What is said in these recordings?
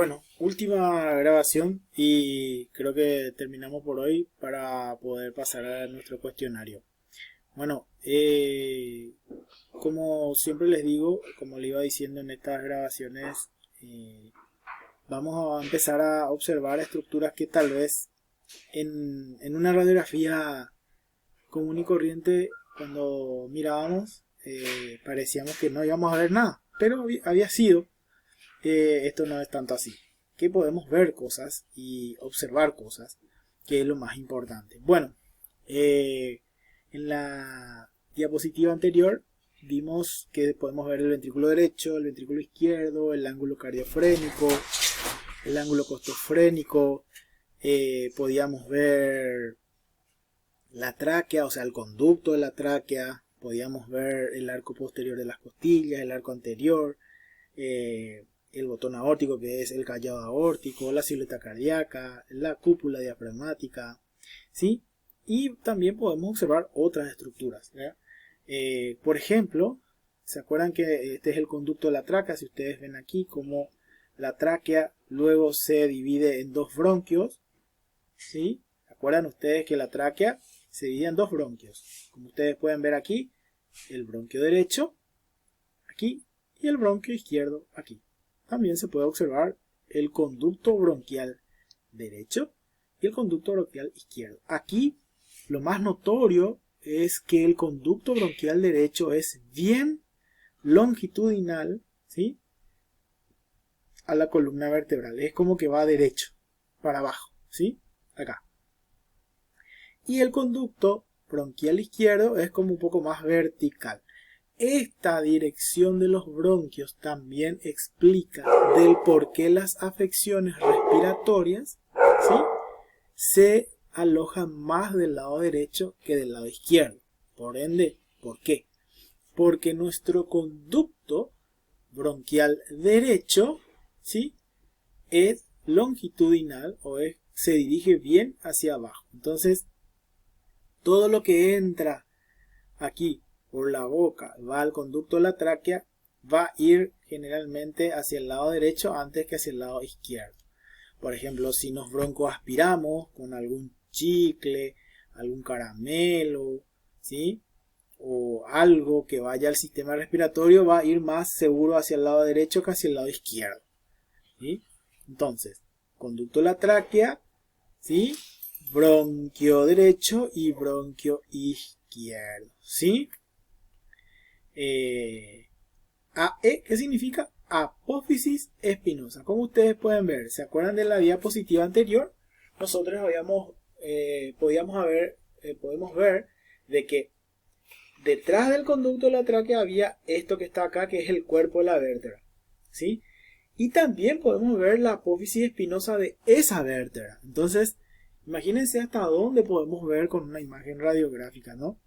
Bueno, última grabación y creo que terminamos por hoy para poder pasar a nuestro cuestionario. Bueno, como siempre les digo, como le iba diciendo en estas grabaciones, eh, vamos a empezar a observar estructuras que tal vez en una radiografía común y corriente, cuando mirábamos, parecíamos que no íbamos a ver nada, pero había sido. Esto no es tanto así, que podemos ver cosas y observar cosas, que es lo más importante. Bueno, en la diapositiva anterior vimos que podemos ver el ventrículo derecho, el ventrículo izquierdo, el ángulo cardiofrénico, el ángulo costofrénico, podíamos ver la tráquea, o sea, el conducto de la tráquea, podíamos ver el arco posterior de las costillas, el arco anterior, el botón aórtico, que es el callado aórtico, la silueta cardíaca, la cúpula diafragmática, ¿sí? Y también podemos observar otras estructuras, por ejemplo, ¿se acuerdan que este es el conducto de la tráquea? Si ustedes ven aquí como la tráquea luego se divide en dos bronquios, ¿sí? ¿Se acuerdan ustedes que la tráquea se divide en dos bronquios? Como ustedes pueden ver aquí, el bronquio derecho, aquí, y el bronquio izquierdo, aquí. También se puede observar el conducto bronquial derecho y el conducto bronquial izquierdo. Aquí lo más notorio es que el conducto bronquial derecho es bien longitudinal, ¿sí?, a la columna vertebral. Es como que va derecho para abajo, ¿sí?, acá. Y el conducto bronquial izquierdo es como un poco más vertical. Esta dirección de los bronquios también explica del por qué las afecciones respiratorias, ¿sí?, se alojan más del lado derecho que del lado izquierdo. Por ende, ¿por qué? Porque nuestro conducto bronquial derecho, ¿sí?, es longitudinal se dirige bien hacia abajo. Entonces, todo lo que entra aquí por la boca va al conducto de la tráquea, va a ir generalmente hacia el lado derecho antes que hacia el lado izquierdo. Por ejemplo, si nos broncoaspiramos con algún chicle, algún caramelo, ¿sí?, o algo que vaya al sistema respiratorio, va a ir más seguro hacia el lado derecho que hacia el lado izquierdo, ¿sí? Entonces, conducto de la tráquea, ¿sí?, bronquio derecho y bronquio izquierdo, ¿sí? ¿Qué significa? Apófisis espinosa. Como ustedes pueden ver, ¿se acuerdan de la diapositiva anterior? Nosotros podemos ver de que detrás del conducto de la tráquea había esto que está acá, que es el cuerpo de la vértebra, ¿sí? Y también podemos ver la apófisis espinosa de esa vértebra. Entonces, imagínense hasta dónde podemos ver con una imagen radiográfica, ¿no?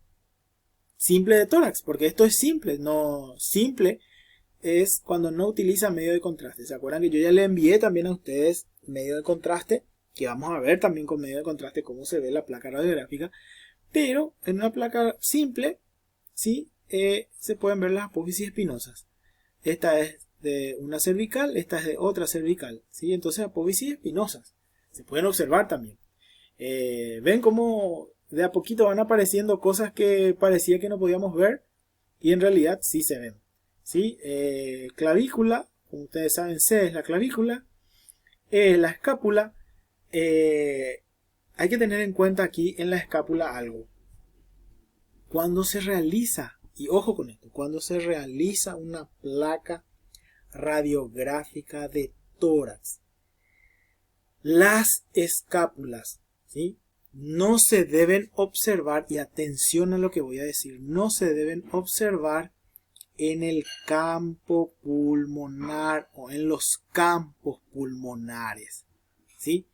Simple de tórax, porque esto es simple, no simple es cuando no utiliza medio de contraste. ¿Se acuerdan que yo ya le envié también a ustedes medio de contraste? Que vamos a ver también con medio de contraste cómo se ve la placa radiográfica. Pero en una placa simple, ¿sí?, se pueden ver las apófisis espinosas. Esta es de una cervical, esta es de otra cervical, ¿sí? Entonces apófisis espinosas se pueden observar también. Ven cómo de a poquito van apareciendo cosas que parecía que no podíamos ver y en realidad sí se ven, ¿sí? Clavícula, como ustedes saben, C es la clavícula, E es la escápula. Hay que tener en cuenta aquí en la escápula algo. Cuando se realiza, y ojo con esto, cuando se realiza una placa radiográfica de tórax, las escápulas, ¿sí?, no se deben observar, y atención a lo que voy a decir, no se deben observar en el campo pulmonar o en los campos pulmonares, ¿sí?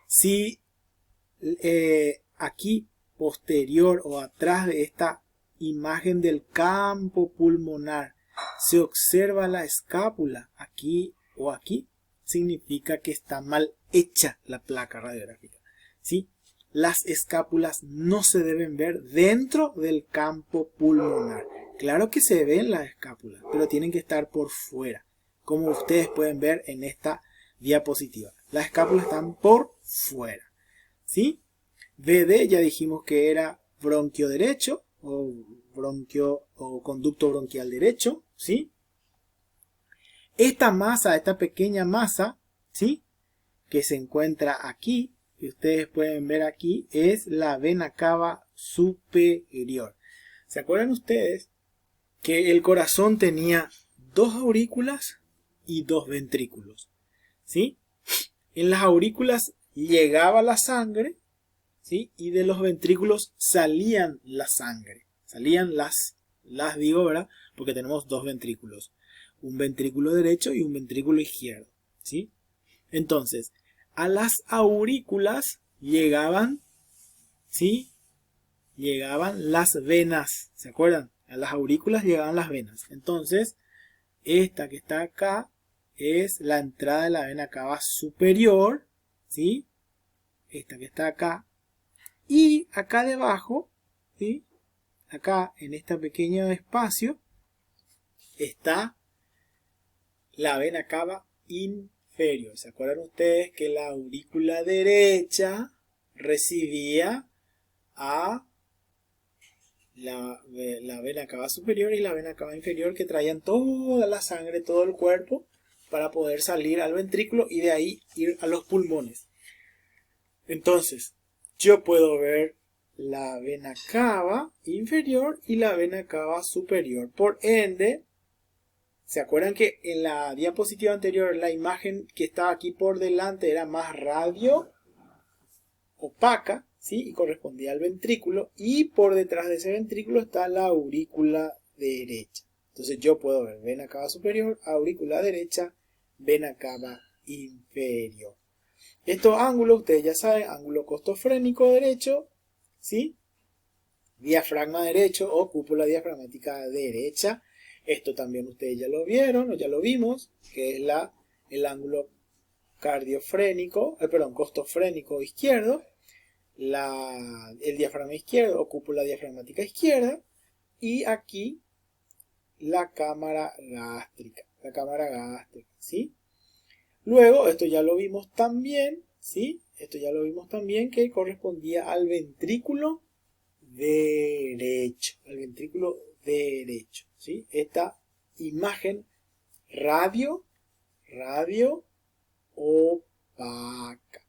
Si aquí posterior o atrás de esta imagen del campo pulmonar se observa la escápula aquí o aquí, significa que está mal hecha la placa radiográfica, ¿sí? Las escápulas no se deben ver dentro del campo pulmonar. Claro que se ven las escápulas, pero tienen que estar por fuera, como ustedes pueden ver en esta diapositiva. Las escápulas están por fuera, ¿sí? VD ya dijimos que era bronquio derecho o bronquio o conducto bronquial derecho, ¿sí? Esta masa, esta pequeña masa, ¿sí? Que se encuentra aquí, que ustedes pueden ver aquí, es la vena cava superior. ¿Se acuerdan ustedes que el corazón tenía dos aurículas y dos ventrículos? ¿Sí? En las aurículas llegaba la sangre, ¿sí? Y de los ventrículos salían la sangre. Salían las digo, ¿verdad? Porque tenemos dos ventrículos. Un ventrículo derecho y un ventrículo izquierdo, ¿sí? Entonces, a las aurículas llegaban, ¿sí? Llegaban las venas, ¿se acuerdan? A las aurículas llegaban las venas. Entonces, esta que está acá es la entrada de la vena cava superior, ¿sí? Esta que está acá. Y acá debajo, ¿sí? Acá en este pequeño espacio está la vena cava inferior. ¿Se acuerdan ustedes que la aurícula derecha recibía a la vena cava superior y la vena cava inferior, que traían toda la sangre, todo el cuerpo, para poder salir al ventrículo y de ahí ir a los pulmones? Entonces, yo puedo ver la vena cava inferior y la vena cava superior. Por ende, ¿se acuerdan que en la diapositiva anterior la imagen que estaba aquí por delante era más radio opaca, ¿sí? Y correspondía al ventrículo, y por detrás de ese ventrículo está la aurícula derecha. Entonces yo puedo ver vena cava superior, aurícula derecha, vena cava inferior. Estos ángulos, ustedes ya saben, ángulo costofrénico derecho, ¿sí? Diafragma derecho o cúpula diafragmática derecha. Esto también ustedes ya lo vieron o ya lo vimos, que es el ángulo costofrénico izquierdo, el diafragma izquierdo o cúpula diafragmática izquierda, y aquí la cámara gástrica, ¿sí? Luego, esto ya lo vimos también, ¿sí? Esto ya lo vimos también, que correspondía al ventrículo derecho, ¿sí? Esta imagen radio opaca.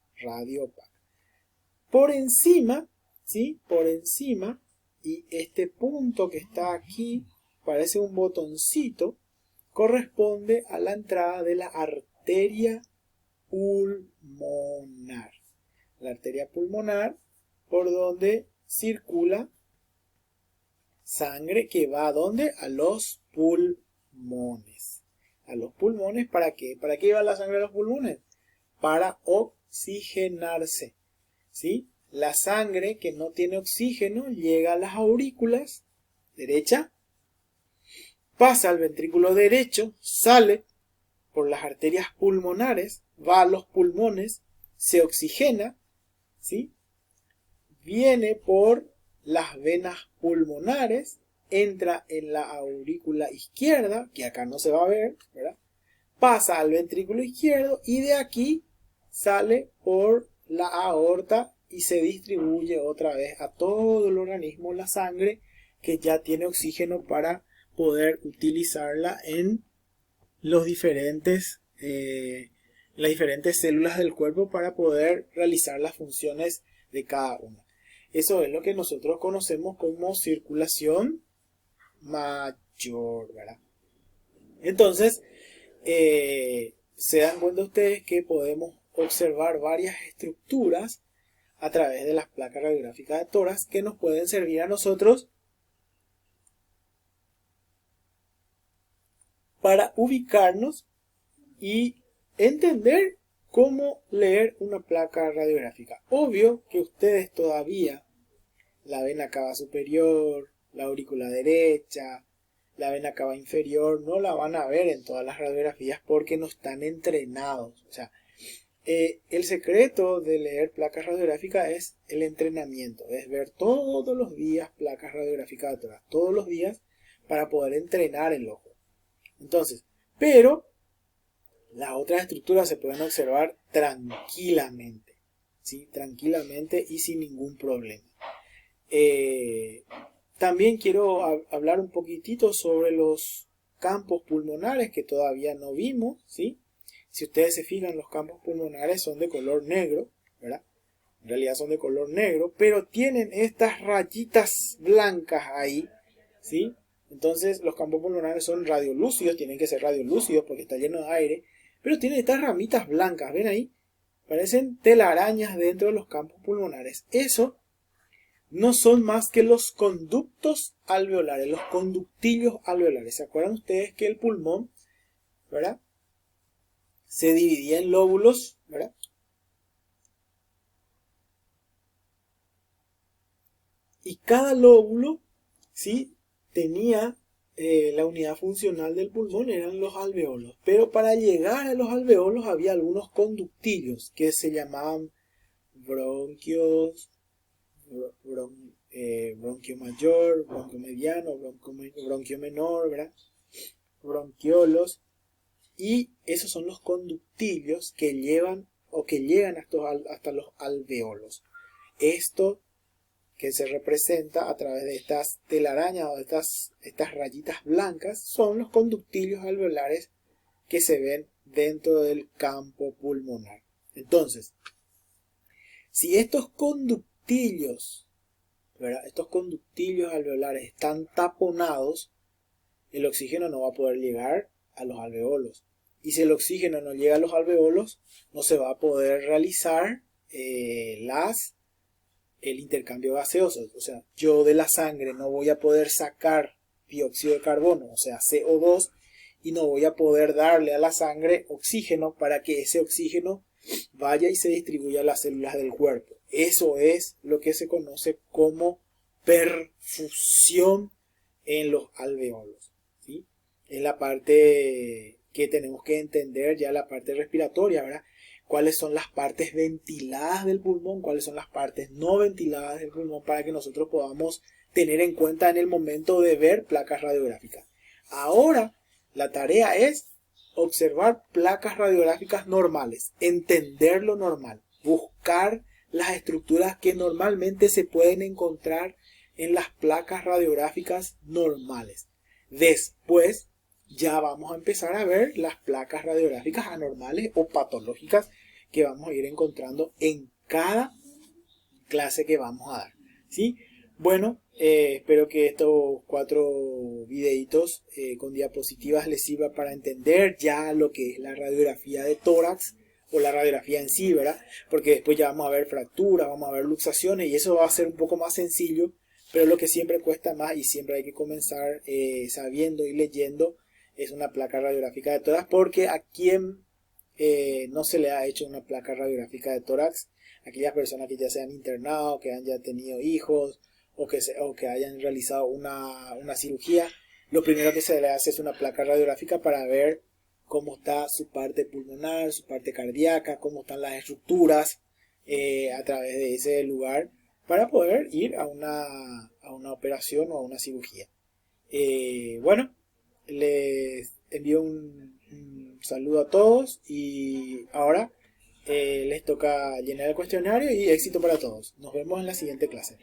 Por encima, ¿sí? Por encima, y este punto que está aquí, parece un botoncito, corresponde a la entrada de la arteria pulmonar. La arteria pulmonar, por donde circula sangre que va ¿a dónde? A los pulmones. ¿A los pulmones para qué? ¿Para qué va la sangre a los pulmones? Para oxigenarse, ¿sí? La sangre que no tiene oxígeno llega a las aurículas derecha, pasa al ventrículo derecho, sale por las arterias pulmonares, va a los pulmones, se oxigena, ¿sí? Viene por las venas pulmonares, entra en la aurícula izquierda, que acá no se va a ver, ¿verdad? Pasa al ventrículo izquierdo y de aquí sale por la aorta y se distribuye otra vez a todo el organismo la sangre que ya tiene oxígeno para poder utilizarla en las diferentes células del cuerpo para poder realizar las funciones de cada una. Eso es lo que nosotros conocemos como circulación mayor, ¿verdad? Entonces, se dan cuenta ustedes que podemos observar varias estructuras a través de las placas radiográficas de tórax que nos pueden servir a nosotros para ubicarnos y entender cómo leer una placa radiográfica. Obvio que ustedes todavía la vena cava superior, la aurícula derecha, la vena cava inferior no la van a ver en todas las radiografías porque no están entrenados. O sea, el secreto de leer placas radiográficas es el entrenamiento, es ver todos los días placas radiográficas de tórax, todos los días, para poder entrenar el ojo. Entonces, pero Las otras estructuras se pueden observar tranquilamente, ¿sí? Tranquilamente y sin ningún problema. También quiero hablar un poquitito sobre los campos pulmonares que todavía no vimos, ¿sí? Si ustedes se fijan, los campos pulmonares son de color negro, ¿verdad? En realidad son de color negro, pero tienen estas rayitas blancas ahí, ¿sí? Entonces los campos pulmonares son radiolúcidos, tienen que ser radiolúcidos porque está lleno de aire, pero tienen estas ramitas blancas, ¿ven ahí? Parecen telarañas dentro de los campos pulmonares. Eso no son más que los conductos alveolares, los conductillos alveolares. ¿Se acuerdan ustedes que el pulmón, ¿verdad?, se dividía en lóbulos, ¿verdad? Y cada lóbulo, ¿sí?, tenía la unidad funcional del pulmón, eran los alveolos. Pero para llegar a los alveolos había algunos conductillos que se llamaban bronquios, bronquio mayor, bronquio mediano, bronquio menor, ¿verdad? Bronquiolos. Y esos son los conductillos que llevan o que llegan hasta los alveolos. Esto que se representa a través de estas telarañas o de estas rayitas blancas son los conductillos alveolares que se ven dentro del campo pulmonar. Entonces, si estos conductillos, ¿verdad?, estos conductillos alveolares están taponados, el oxígeno no va a poder llegar a los alveolos. Y si el oxígeno no llega a los alveolos, no se va a poder realizar el intercambio gaseoso. O sea, yo de la sangre no voy a poder sacar dióxido de carbono, o sea, CO2, y no voy a poder darle a la sangre oxígeno para que ese oxígeno vaya y se distribuya a las células del cuerpo. Eso es lo que se conoce como perfusión en los alveolos, ¿sí? Es la parte que tenemos que entender, ya la parte respiratoria, ¿verdad? Cuáles son las partes ventiladas del pulmón, cuáles son las partes no ventiladas del pulmón, para que nosotros podamos tener en cuenta en el momento de ver placas radiográficas. Ahora, la tarea es observar placas radiográficas normales, entender lo normal, buscar las estructuras que normalmente se pueden encontrar en las placas radiográficas normales. Después ya vamos a empezar a ver las placas radiográficas anormales o patológicas que vamos a ir encontrando en cada clase que vamos a dar, ¿sí? Bueno, espero que estos 4 videitos con diapositivas les sirva para entender ya lo que es la radiografía de tórax o la radiografía en sí, ¿verdad? Porque después ya vamos a ver fracturas, vamos a ver luxaciones y eso va a ser un poco más sencillo, pero lo que siempre cuesta más y siempre hay que comenzar sabiendo y leyendo es una placa radiográfica de tórax, porque a quien no se le ha hecho una placa radiográfica de tórax, aquellas personas que ya se han internado, que han ya tenido hijos o que hayan realizado una cirugía, lo primero que se le hace es una placa radiográfica para ver cómo está su parte pulmonar, su parte cardíaca, cómo están las estructuras a través de ese lugar para poder ir a una operación o a una cirugía. Bueno, les envío un saludo a todos y ahora les toca llenar el cuestionario y éxito para todos. Nos vemos en la siguiente clase.